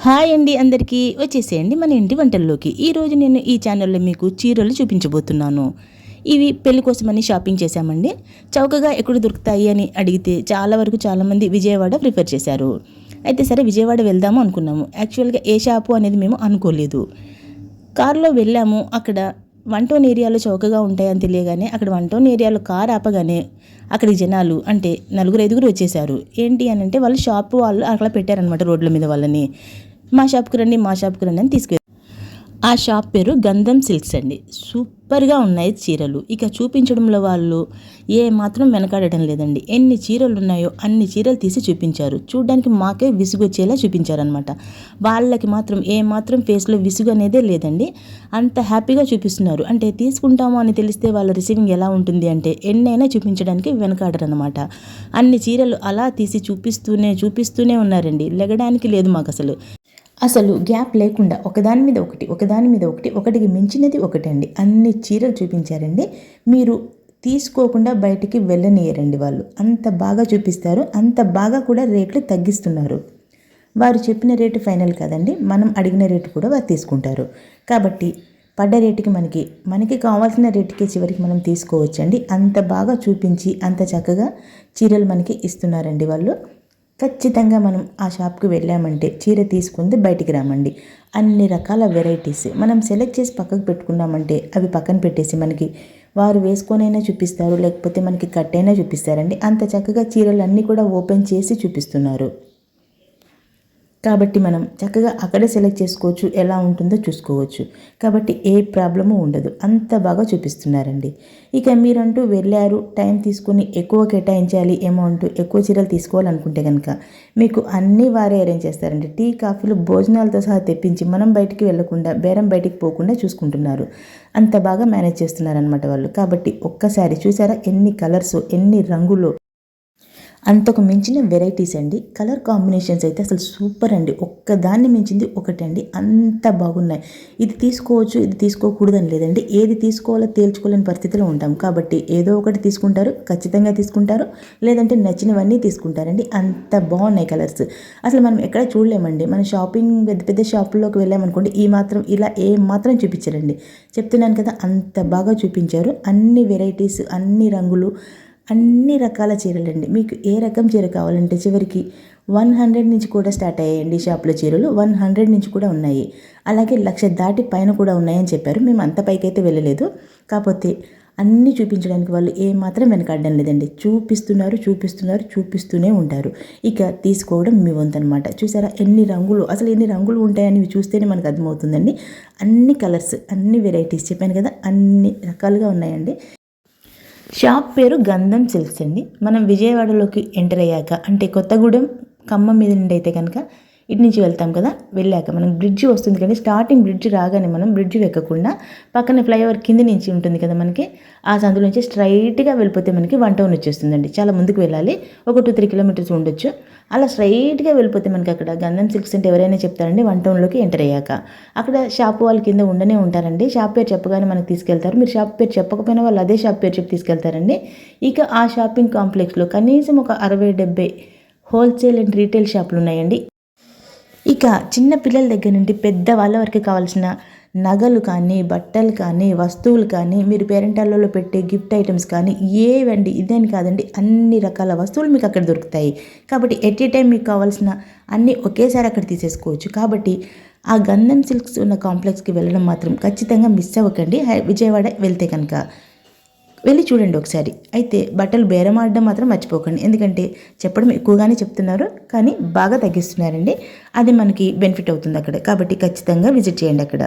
Hi అండి, అందరికీ వచ్చేసేయండి మన ఇంటి వంటల్లోకి. ఈరోజు నేను ఈ ఛానల్లో మీకు చీరలు చూపించబోతున్నాను. ఇవి పెళ్లి కోసమని షాపింగ్ చేశామండి. చౌకగా ఎక్కడ దొరుకుతాయి అని అడిగితే చాలా వరకు చాలామంది విజయవాడ ప్రిఫర్ చేశారు. అయితే సరే విజయవాడ వెళ్దాము అనుకున్నాము. యాక్చువల్గా ఏ షాపు అనేది మేము అనుకోలేదు. కారులో వెళ్ళాము. అక్కడ 1 టౌన్ ఏరియాలో చౌకగా ఉంటాయని తెలియగానే అక్కడ 1 టౌన్ ఏరియాలో కారు ఆపగానే అక్కడికి జనాలు అంటే 4-5 వచ్చేసారు. ఏంటి అని అంటే వాళ్ళు షాపు వాళ్ళు అక్కడ పెట్టారనమాట రోడ్ల మీద వాళ్ళని. మా షాప్కి రండి అని తీసుకెళ్ళి ఆ షాప్ పేరు గంధం సిల్క్స్ అండి. సూపర్గా ఉన్నాయి చీరలు. ఇక చూపించడంలో వాళ్ళు ఏ మాత్రం వెనకాడటం లేదండి. ఎన్ని చీరలు ఉన్నాయో అన్ని చీరలు తీసి చూపించారు. చూడడానికి మాకే విసుగు వచ్చేలా చూపించారనమాట. వాళ్ళకి మాత్రం ఏ మాత్రం ఫేస్లో విసుగు అనేదే లేదండి. అంత హ్యాపీగా చూపిస్తున్నారు. అంటే తీసుకుంటాము అని తెలిస్తే వాళ్ళ రిసీవింగ్ ఎలా ఉంటుంది అంటే ఎన్నైనా చూపించడానికి వెనకాడరనమాట. అన్ని చీరలు అలా తీసి చూపిస్తూనే ఉన్నారండి. లెగడానికి లేదు మాకు అసలు గ్యాప్ లేకుండా ఒకదాని మీద ఒకటి ఒకటికి మించినది ఒకటండి. అన్ని చీరలు చూపించారండి. మీరు తీసుకోకుండా బయటికి వెళ్ళనియరండి వాళ్ళు. అంత బాగా చూపిస్తారు. అంత బాగా కూడా రేట్లు తగ్గిస్తున్నారు. వారు చెప్పిన రేటు ఫైనల్ కాదండి, మనం అడిగిన రేటు కూడా వారు తీసుకుంటారు. కాబట్టి పడ్డ రేటుకి మనకి కావాల్సిన రేటుకి చివరికి మనం తీసుకోవచ్చండి. అంత బాగా చూపించి అంత చక్కగా చీరలు మనకి ఇస్తున్నారండి వాళ్ళు. ఖచ్చితంగా మనం ఆ షాప్కి వెళ్ళామంటే చీర తీసుకుంది బయటికి రామండి. అన్ని రకాల వెరైటీస్ మనం సెలెక్ట్ చేసి పక్కకు పెట్టుకున్నామంటే అవి పక్కన పెట్టేసి మనకి వారు వేసుకొనైనా చూపిస్తారు, లేకపోతే మనకి కట్టైనా చూపిస్తారండి. అంత చక్కగా చీరలు అన్నీ కూడా ఓపెన్ చేసి చూపిస్తున్నారు. కాబట్టి మనం చక్కగా అక్కడే సెలెక్ట్ చేసుకోవచ్చు, ఎలా ఉంటుందో చూసుకోవచ్చు. కాబట్టి ఏ ప్రాబ్లము ఉండదు. అంత బాగా చూపిస్తున్నారండి. ఇక మీరంటూ వెళ్ళారు, టైం తీసుకుని ఎక్కువ కేటాయించాలి, అమౌంట్ ఎక్కువ చీరలు తీసుకోవాలనుకుంటే కనుక మీకు అన్నీ వారే అరేంజ్ చేస్తారండి. టీ, కాఫీలు, భోజనాలతో సహా తెప్పించి మనం బయటికి వెళ్ళకుండా బేరం బయటికి పోకుండా చూసుకుంటున్నారు. అంత బాగా మేనేజ్ చేస్తున్నారనమాట వాళ్ళు. కాబట్టి ఒక్కసారి చూసారా ఎన్ని కలర్స్, ఎన్ని రంగులు, అంతకు మించిన వెరైటీస్ అండి. కలర్ కాంబినేషన్స్ అయితే అసలు సూపర్ అండి. ఒక్కదాన్ని మించింది ఒకటండి. అంత బాగున్నాయి. ఇది తీసుకోవచ్చు, ఇది తీసుకోకూడదని లేదండి. ఏది తీసుకోవాలో తేల్చుకోలేని పరిస్థితిలో ఉంటాం. కాబట్టి ఏదో ఒకటి తీసుకుంటారు, ఖచ్చితంగా తీసుకుంటారు. లేదంటే నచ్చినవన్నీ తీసుకుంటారండి. అంత బాగున్నాయి కలర్స్. అసలు మనం ఎక్కడ చూడలేమండి. మన షాపింగ్ పెద్ద షాపుల్లోకి వెళ్ళామనుకోండి, ఈ మాత్రం ఇలా ఏ మాత్రం చూపించారండి. చెప్తున్నాను కదా, అంత బాగా చూపించారు. అన్ని వెరైటీస్, అన్ని రంగులు, అన్ని రకాల చీరలండి. మీకు ఏ రకం చీర కావాలంటే చివరికి 100 నుంచి కూడా స్టార్ట్ అయ్యాయండి షాప్లో చీరలు. 100 నుంచి కూడా ఉన్నాయి. అలాగే 1,00,000 దాటి పైన కూడా ఉన్నాయని చెప్పారు. మేము అంత పైకైతే వెళ్ళలేదు. కాకపోతే అన్నీ చూపించడానికి వాళ్ళు ఏమాత్రం వెనకాడడం లేదండి. చూపిస్తూనే ఉంటారు. ఇక తీసుకోవడం మీ వంతనమాట. చూసారా ఎన్ని రంగులు, అసలు ఎన్ని రంగులు ఉంటాయని చూస్తేనే మనకు అర్థమవుతుందండి. అన్ని కలర్స్, అన్ని వెరైటీస్ చెప్పాను కదా, అన్ని రకాలుగా ఉన్నాయండి. షాప్ పేరు గంధం సిల్క్స్ అండి. మనం విజయవాడలోకి ఎంటర్ అయ్యాక అంటే కొత్తగూడెం ఖమ్మం మీద నుండి అయితే కనుక ఇటు నుంచి వెళ్తాం కదా, వెళ్ళాక మనం బ్రిడ్జి వస్తుంది కానీ స్టార్టింగ్ బ్రిడ్జి రాగానే మనం బ్రిడ్జి ఎక్కకుండా పక్కన ఫ్లైఓవర్ కింద నుంచి ఉంటుంది కదా మనకి, ఆ సందులో నుంచి స్ట్రైట్గా వెళ్ళిపోతే మనకి 1 టౌన్ వచ్చేస్తుందండి. చాలా ముందుకు వెళ్ళాలి, ఒక 2-3 కిలోమీటర్స్ ఉండొచ్చు. అలా స్ట్రైట్గా వెళ్ళిపోతే మనకి అక్కడ గంధం సిల్క్స్ అంటే ఎవరైనా చెప్తారండి 1 టౌన్లోకి ఎంటర్ అయ్యాక. అక్కడ షాపు వాళ్ళు కింద ఉండనే ఉంటారండి. షాప్ పేరు చెప్పగానే మనకు తీసుకెళ్తారు. మీరు షాప్ పేరు చెప్పకపోయినా వాళ్ళు అదే షాప్ పేరు చెప్పి తీసుకెళ్తారండి. ఇక ఆ షాపింగ్ కాంప్లెక్స్లో కనీసం ఒక 60-70 హోల్సేల్ అండ్ రీటైల్ షాపులు ఉన్నాయండి. ఇక చిన్న పిల్లల దగ్గర నుండి పెద్ద వాళ్ళ వరకు కావాల్సిన నగలు కానీ, బట్టలు కానీ, వస్తువులు కానీ, మీరు పేరెంటాల్లో పెట్టే గిఫ్ట్ ఐటమ్స్ కానీ ఏవండి, ఇదేని కాదండి, అన్ని రకాల వస్తువులు మీకు అక్కడ దొరుకుతాయి. కాబట్టి ఎట్ ఏ టైం మీకు కావాల్సిన అన్నీ ఒకేసారి అక్కడ తీసేసుకోవచ్చు. కాబట్టి ఆ గంధం సిల్క్స్ ఉన్న కాంప్లెక్స్కి వెళ్ళడం మాత్రం ఖచ్చితంగా మిస్ అవ్వకండి. విజయవాడ వెళ్తే కనుక వెళ్ళి చూడండి ఒకసారి. అయితే బట్టలు బేరం ఆడడం మాత్రం మర్చిపోకండి. ఎందుకంటే చెప్పడం ఎక్కువగానే చెప్తున్నారు కానీ బాగా తగ్గిస్తున్నారండి. అది మనకి బెనిఫిట్ అవుతుంది అక్కడ. కాబట్టి ఖచ్చితంగా విజిట్ చేయండి అక్కడ.